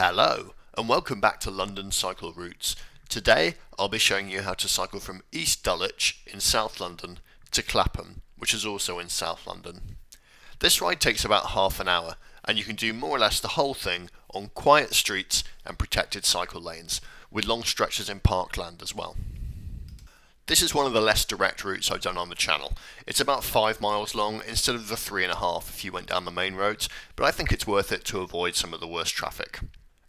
Hello and welcome back to London Cycle Routes. Today I'll be showing you how to cycle from East Dulwich in South London to Clapham, which is also in South London. This ride takes about half an hour and you can do more or less the whole thing on quiet streets and protected cycle lanes, with long stretches in parkland as well. This is one of the less direct routes I've done on the channel. It's about 5 miles long instead of the 3.5 if you went down the main roads, but I think it's worth it to avoid some of the worst traffic.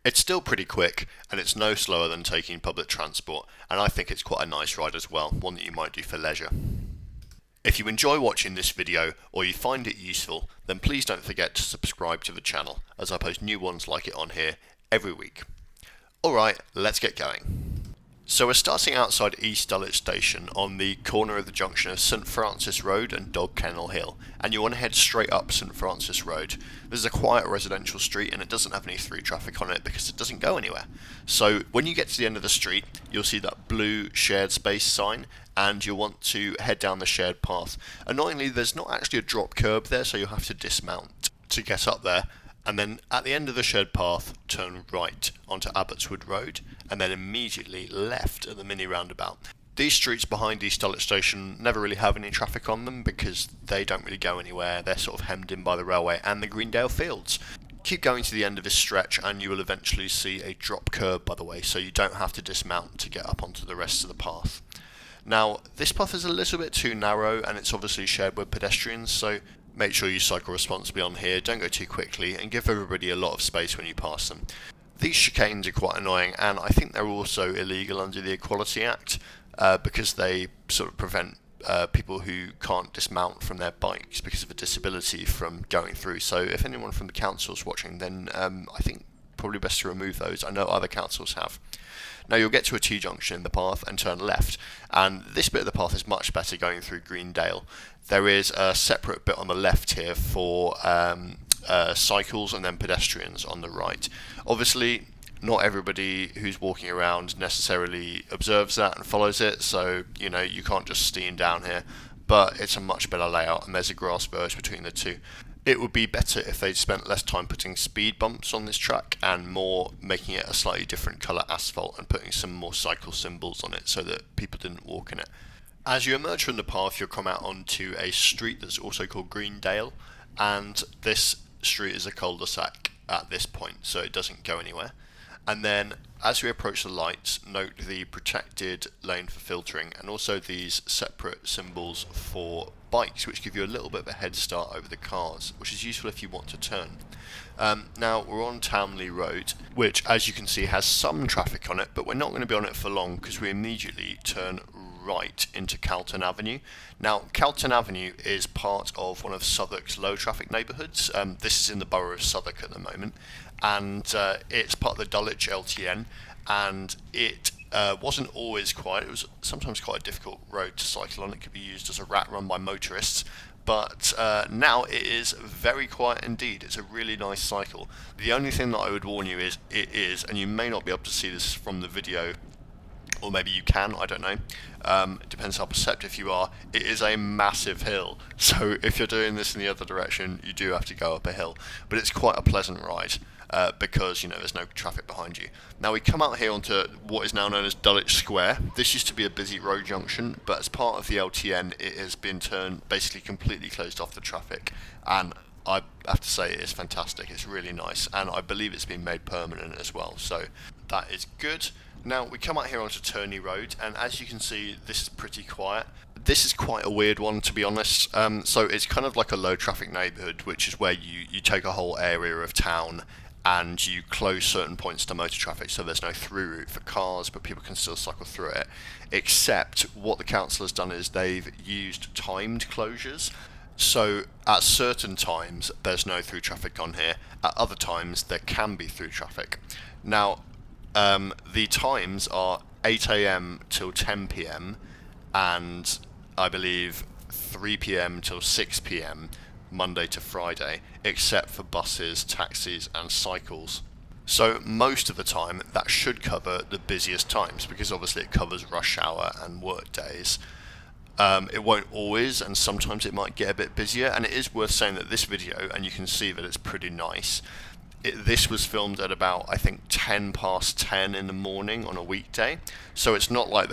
It's still pretty quick and it's no slower than taking public transport, and I think it's quite a nice ride as well, one that you might do for leisure. If you enjoy watching this video or you find it useful, then please don't forget to subscribe to the channel as I post new ones like it on here every week. Alright, let's get going. So we're starting outside East Dulwich Station on the corner of the junction of St Francis Road and Dog Kennel Hill, and you want to head straight up St Francis Road. This is a quiet residential street and it doesn't have any through traffic on it because it doesn't go anywhere. So when you get to the end of the street, you'll see that blue shared space sign and you'll want to head down the shared path. Annoyingly, there's not actually a drop curb there, so you'll have to dismount to get up there. And then at the end of the shared path, turn right onto Abbotswood Road and then immediately left at the mini roundabout. These streets behind East Dulwich Station never really have any traffic on them because they don't really go anywhere. They're sort of hemmed in by the railway and the Greendale Fields. Keep going to the end of this stretch and you will eventually see a drop curb, by the way, so you don't have to dismount to get up onto the rest of the path. Now, this path is a little bit too narrow and it's obviously shared with pedestrians, so make sure you cycle responsibly on here, don't go too quickly, and give everybody a lot of space when you pass them. These chicanes are quite annoying, and I think they're also illegal under the Equality Act because they sort of prevent people who can't dismount from their bikes because of a disability from going through. So if anyone from the council's watching, then I think probably best to remove those. I know other councils have. Now you'll get to a T-junction in the path and turn left, and this bit of the path is much better going through Greendale. There is a separate bit on the left here for cycles and then pedestrians on the right. Obviously, not everybody who's walking around necessarily observes that and follows it, so you can't just steam down here, but it's a much better layout and there's a grass verge between the two. It would be better if they'd spent less time putting speed bumps on this track and more making it a slightly different colour asphalt and putting some more cycle symbols on it so that people didn't walk in it. As you emerge from the path, you'll come out onto a street that's also called Greendale, and this street is a cul-de-sac at this point, so it doesn't go anywhere. And then as we approach the lights, note the protected lane for filtering and also these separate symbols for bikes, which give you a little bit of a head start over the cars, which is useful if you want to turn. Now we're on Townley Road, which as you can see has some traffic on it, but we're not going to be on it for long because we immediately turn right into Calton Avenue. Now Calton Avenue is part of one of Southwark's low traffic neighbourhoods. This is in the borough of Southwark at the moment, and it's part of the Dulwich LTN, and it wasn't always quiet. It was sometimes quite a difficult road to cycle on. It could be used as a rat run by motorists, but now it is very quiet indeed. It's a really nice cycle. The only thing that I would warn you is and you may not be able to see this from the video, or maybe you can, I don't know, it depends how perceptive you are, it is a massive hill, so if you're doing this in the other direction you do have to go up a hill, but it's quite a pleasant ride because there's no traffic behind you. Now we come out here onto what is now known as Dulwich Square. This used to be a busy road junction, but as part of the LTN it has been basically completely closed off the traffic, and I have to say it is fantastic. It's really nice, and I believe it's been made permanent as well, so that is good. Now we come out here onto Turney Road, and as you can see this is pretty quiet. This is quite a weird one, to be honest. So it's kind of like a low traffic neighbourhood, which is where you take a whole area of town and you close certain points to motor traffic, so there's no through route for cars, but people can still cycle through it. Except what the council has done is they've used timed closures. So at certain times there's no through traffic on here, at other times there can be through traffic. Now the times are 8 AM till 10 PM and I believe 3 PM till 6 PM Monday to Friday, except for buses, taxis and cycles. So most of the time that should cover the busiest times because obviously it covers rush hour and work days. It won't always, and sometimes it might get a bit busier, and it is worth saying that this video, and you can see that it's pretty nice, this was filmed at about, I think, 10 past 10 in the morning on a weekday. So it's not like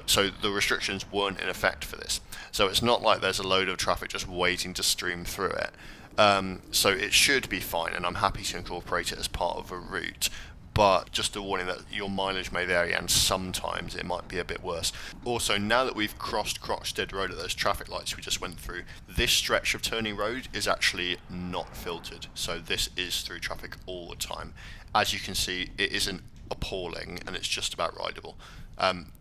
so the restrictions weren't in effect for this. So it's not like there's a load of traffic just waiting to stream through it. So it should be fine, and I'm happy to incorporate it as part of a route. But just a warning that your mileage may vary, and sometimes it might be a bit worse. Also, now that we've crossed Croxted Road at those traffic lights we just went through, this stretch of Turney Road is actually not filtered, so this is through traffic all the time. As you can see, it isn't appalling, and it's just about rideable.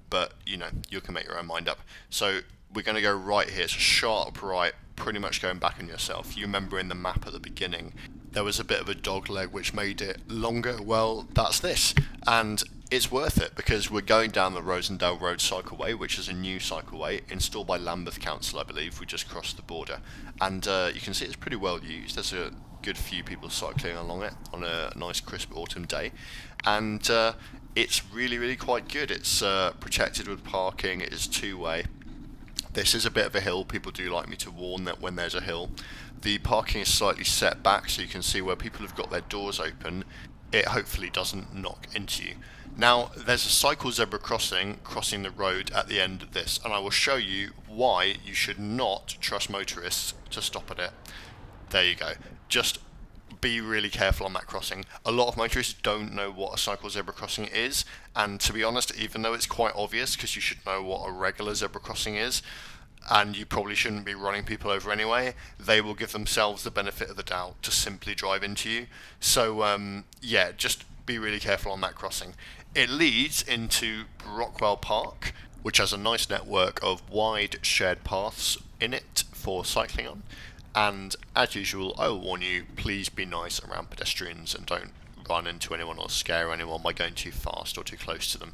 But, you know, you can make your own mind up. So we're going to go right here, so sharp right, pretty much going back on yourself. You remember in the map at the beginning, there was a bit of a dog leg which made it longer. Well, that's this, and it's worth it because we're going down the Rosendale Road cycleway, which is a new cycleway installed by Lambert Council, I believe. We just crossed the border, and you can see it's pretty well used. There's a good few people cycling along it on a nice crisp autumn day, and it's really quite good. It's protected with parking. It is two-way. This is a bit of a hill. People do like me to warn that when there's a hill. The parking is slightly set back, so you can see where people have got their doors open. It hopefully doesn't knock into you. Now, there's a cycle zebra crossing the road at the end of this, and I will show you why you should not trust motorists to stop at it. There you go. Just be really careful on that crossing. A lot of motorists don't know what a cycle zebra crossing is, and to be honest, even though it's quite obvious, because you should know what a regular zebra crossing is, and you probably shouldn't be running people over anyway, they will give themselves the benefit of the doubt to simply drive into you. So yeah, just be really careful on that crossing. It leads into Brockwell Park, which has a nice network of wide shared paths in it for cycling on. And as usual, I will warn you, please be nice around pedestrians and don't run into anyone or scare anyone by going too fast or too close to them.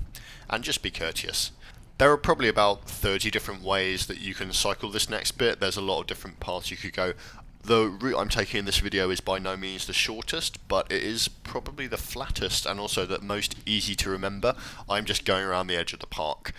And just be courteous. There are probably about 30 different ways that you can cycle this next bit. There's a lot of different paths you could go. The route I'm taking in this video is by no means the shortest, but it is probably the flattest and also the most easy to remember. I'm just going around the edge of the park.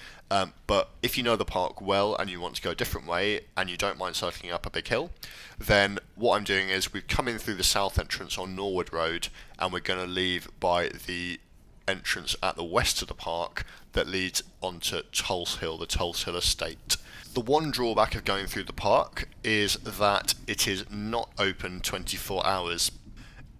But if you know the park well and you want to go a different way and you don't mind cycling up a big hill, then what I'm doing is we're coming through the south entrance on Norwood Road, and we're going to leave by the entrance at the west of the park that leads onto Tulse Hill, the Tulse Hill estate. The one drawback of going through the park is that it is not open 24 hours.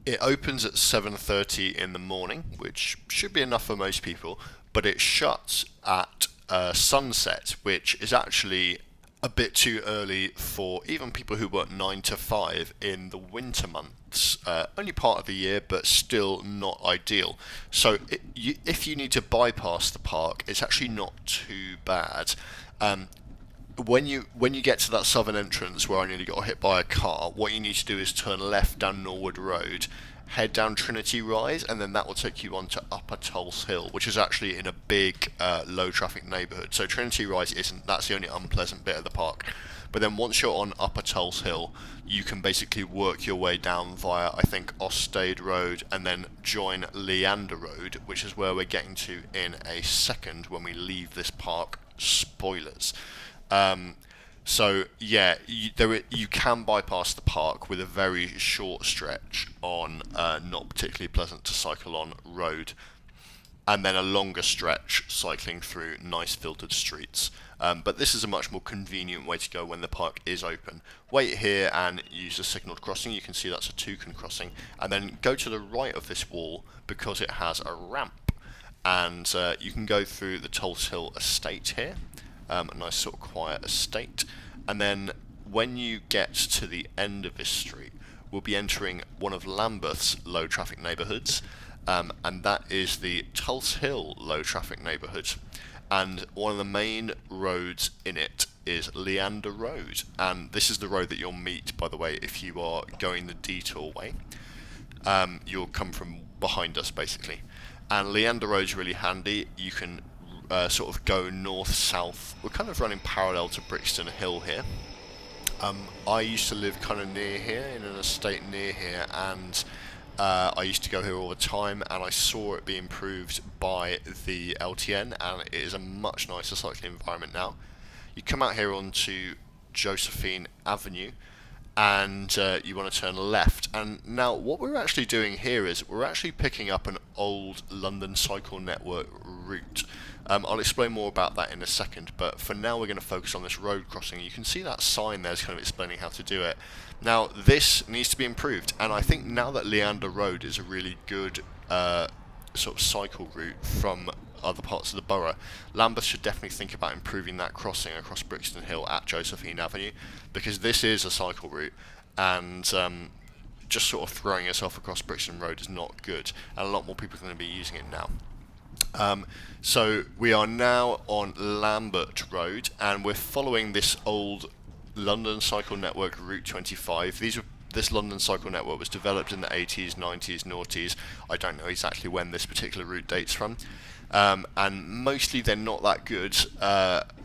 It opens at 7:30 in the morning, which should be enough for most people, but it shuts at sunset, which is actually a bit too early for even people who work 9 to 5 in the winter months. Only part of the year, but still not ideal. So if you need to bypass the park, it's actually not too bad. When you get to that southern entrance where I nearly got hit by a car, what you need to do is turn left down Norwood Road, head down Trinity Rise, and then that will take you on to Upper Tulse Hill, which is actually in a big low traffic neighbourhood. So Trinity Rise isn't, that's the only unpleasant bit of the park. But then once you're on Upper Tulse Hill, you can basically work your way down via, I think, Ostade Road, and then join Leander Road, which is where we're getting to in a second when we leave this park. Spoilers. So yeah, you can bypass the park with a very short stretch on not particularly pleasant to cycle on road, and then a longer stretch cycling through nice filtered streets. But this is a much more convenient way to go when the park is open. Wait here and use the signalled crossing. You can see that's a toucan crossing, and then go to the right of this wall because it has a ramp, and you can go through the Tulse Hill estate here. A nice sort of quiet estate, and then when you get to the end of this street, we'll be entering one of Lambeth's low traffic neighbourhoods, and that is the Tulse Hill low traffic neighbourhood, and one of the main roads in it is Leander Road, and this is the road that you'll meet, by the way, if you are going the detour way. You'll come from behind us basically, and Leander Road's really handy. You can sort of go north-south. We're kind of running parallel to Brixton Hill here. I used to live kind of near here, in an estate near here, and I used to go here all the time, and I saw it be improved by the LTN, and it is a much nicer cycling environment now. You come out here onto Josephine Avenue, and you want to turn left. And now what we're actually doing here is we're actually picking up an old London Cycle Network route. I'll explain more about that in a second, but for now we're going to focus on this road crossing. You can see that sign there is kind of explaining how to do it. Now this needs to be improved, and I think now that Leander Road is a really good sort of cycle route from other parts of the borough, Lambeth should definitely think about improving that crossing across Brixton Hill at Josephine Avenue, because this is a cycle route, and just sort of throwing yourself across Brixton Road is not good, and a lot more people are going to be using it now. So we are now on Lambert Road, and we're following this old London Cycle Network Route 25. This London Cycle Network was developed in the 80s, 90s, noughties. I don't know exactly when this particular route dates from, and mostly they're not that good.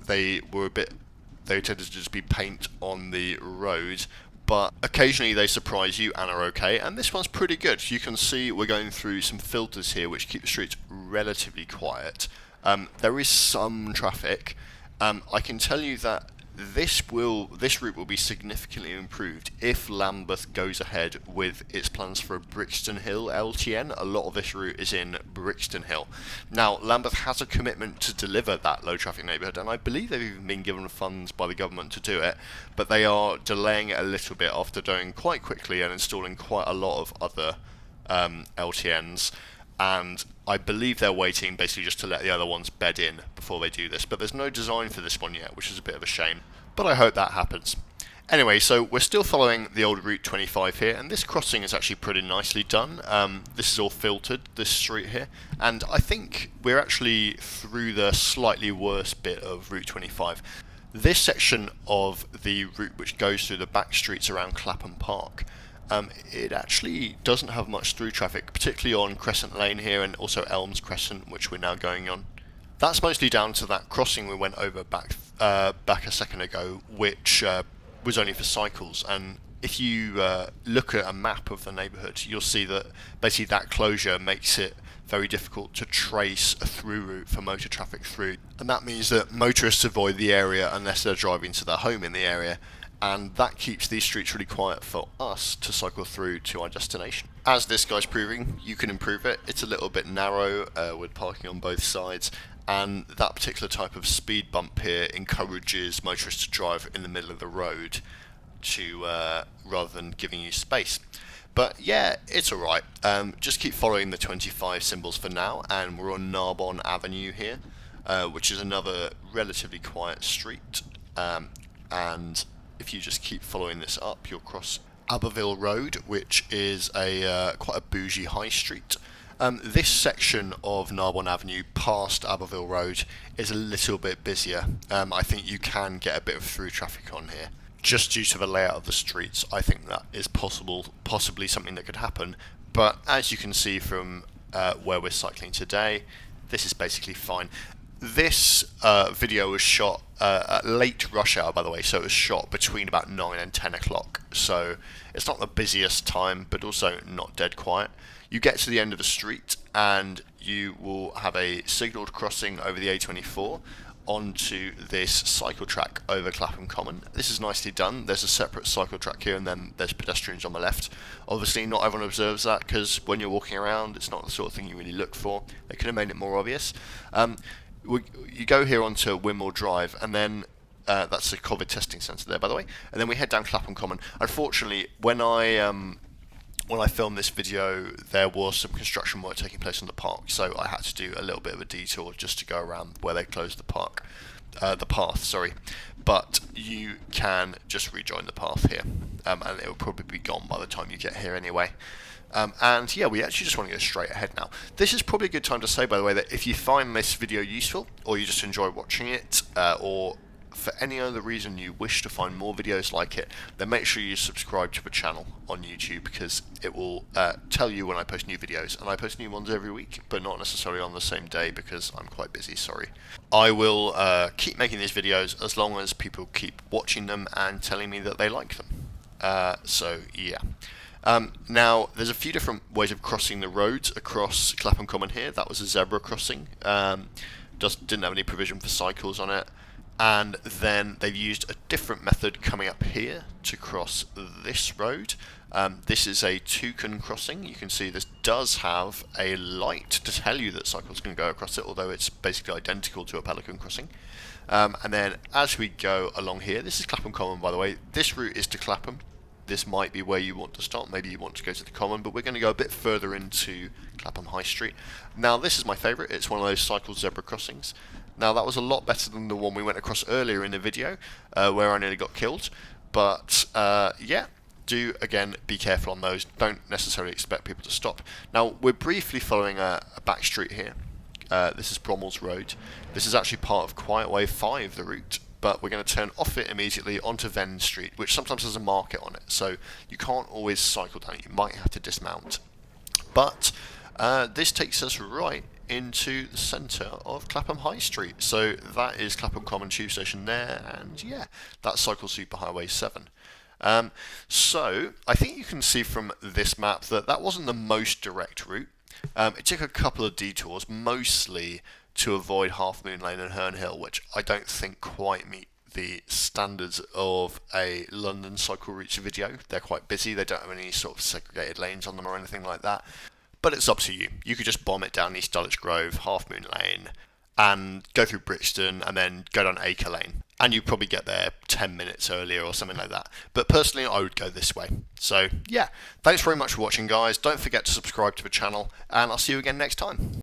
They tended to just be paint on the road, but occasionally they surprise you and are okay, and this one's pretty good. You can see we're going through some filters here which keep the streets relatively quiet. There is some traffic. I can tell you that this route will be significantly improved if Lambeth goes ahead with its plans for a Brixton Hill LTN. A lot of this route is in Brixton Hill. Now, Lambeth has a commitment to deliver that low traffic neighbourhood, and I believe they've even been given funds by the government to do it, but they are delaying it a little bit after doing quite quickly and installing quite a lot of other LTNs, and I believe they're waiting basically just to let the other ones bed in before they do this, but there's no design for this one yet, which is a bit of a shame, but I hope that happens. Anyway, so we're still following the old Route 25 here, and this crossing is actually pretty nicely done. This is all filtered, this street here, and I think we're actually through the slightly worse bit of Route 25. This section of the route which goes through the back streets around Clapham Park, it actually doesn't have much through traffic, particularly on Crescent Lane here and also Elms Crescent, which we're now going on. That's mostly down to that crossing we went over back a second ago, which was only for cycles. And if you look at a map of the neighbourhood, you'll see that basically that closure makes it very difficult to trace a through route for motor traffic through. And that means that motorists avoid the area unless they're driving to their home in the area, and that keeps these streets really quiet for us to cycle through to our destination. As this guy's proving, you can improve it. It's a little bit narrow with parking on both sides, and that particular type of speed bump here encourages motorists to drive in the middle of the road to rather than giving you space. But yeah, it's alright. Just keep following the 25 symbols for now, and we're on Narbonne Avenue here, which is another relatively quiet street, and if you just keep following this up, you'll cross Abbotswood Road, which is quite a bougie high street. This section of Narbonne Avenue past Abbotswood Road is a little bit busier. I think you can get a bit of through traffic on here. Just due to the layout of the streets, I think that is possibly something that could happen. But as you can see from where we're cycling today, this is basically fine. This video was shot at late rush hour, by the way, so it was shot between about 9 and 10 o'clock. So it's not the busiest time, but also not dead quiet. You get to the end of the street and you will have a signalled crossing over the A24 onto this cycle track over Clapham Common. This is nicely done. There's a separate cycle track here, and then there's pedestrians on the left. Obviously not everyone observes that, because when you're walking around it's not the sort of thing you really look for. They could have made it more obvious. You go here onto Windmill Drive, and then that's the COVID testing centre there, by the way, and then we head down Clapham Common. Unfortunately, when I filmed this video, there was some construction work taking place on the park, so I had to do a little bit of a detour just to go around where they closed the path, sorry. But you can just rejoin the path here, and it will probably be gone by the time you get here anyway. And yeah, we actually just want to go straight ahead now. This is probably a good time to say, by the way, that if you find this video useful, or you just enjoy watching it, or for any other reason you wish to find more videos like it, then make sure you subscribe to the channel on YouTube, because it will tell you when I post new videos, and I post new ones every week, but not necessarily on the same day because I'm quite busy, sorry. I will keep making these videos as long as people keep watching them and telling me that they like them. So yeah. Now, there's a few different ways of crossing the roads across Clapham Common here. That was a zebra crossing. Just didn't have any provision for cycles on it. and then they've used a different method coming up here to cross this road. This is a toucan crossing. You can see this does have a light to tell you that cycles can go across it, although it's basically identical to a pelican crossing. And then as we go along here, this is Clapham Common, by the way. This route is to Clapham. This might be where you want to stop, maybe you want to go to the Common, but we're going to go a bit further into Clapham High Street. Now this is my favourite, it's one of those cycle zebra crossings. Now that was a lot better than the one we went across earlier in the video, where I nearly got killed, but yeah, do again be careful on those, don't necessarily expect people to stop. Now we're briefly following a back street here. This is Bromwell's Road. This is actually part of Quietway 5, the route, but we're going to turn off it immediately onto Venn Street, which sometimes has a market on it, so you can't always cycle down it, you might have to dismount. But this takes us right into the centre of Clapham High Street, so that is Clapham Common tube station there, and yeah, that's Cycle Superhighway 7. So I think you can see from this map that that wasn't the most direct route. It took a couple of detours, mostly to avoid Half Moon Lane and Herne Hill, which I don't think quite meet the standards of a London cycle routes video. They're quite busy, they don't have any sort of segregated lanes on them or anything like that. But it's up to you. You could just bomb it down East Dulwich Grove, Half Moon Lane, and go through Brixton and then go down Acre Lane. And you'd probably get there 10 minutes earlier or something like that. But personally, I would go this way. So yeah, thanks very much for watching, guys. Don't forget to subscribe to the channel, and I'll see you again next time.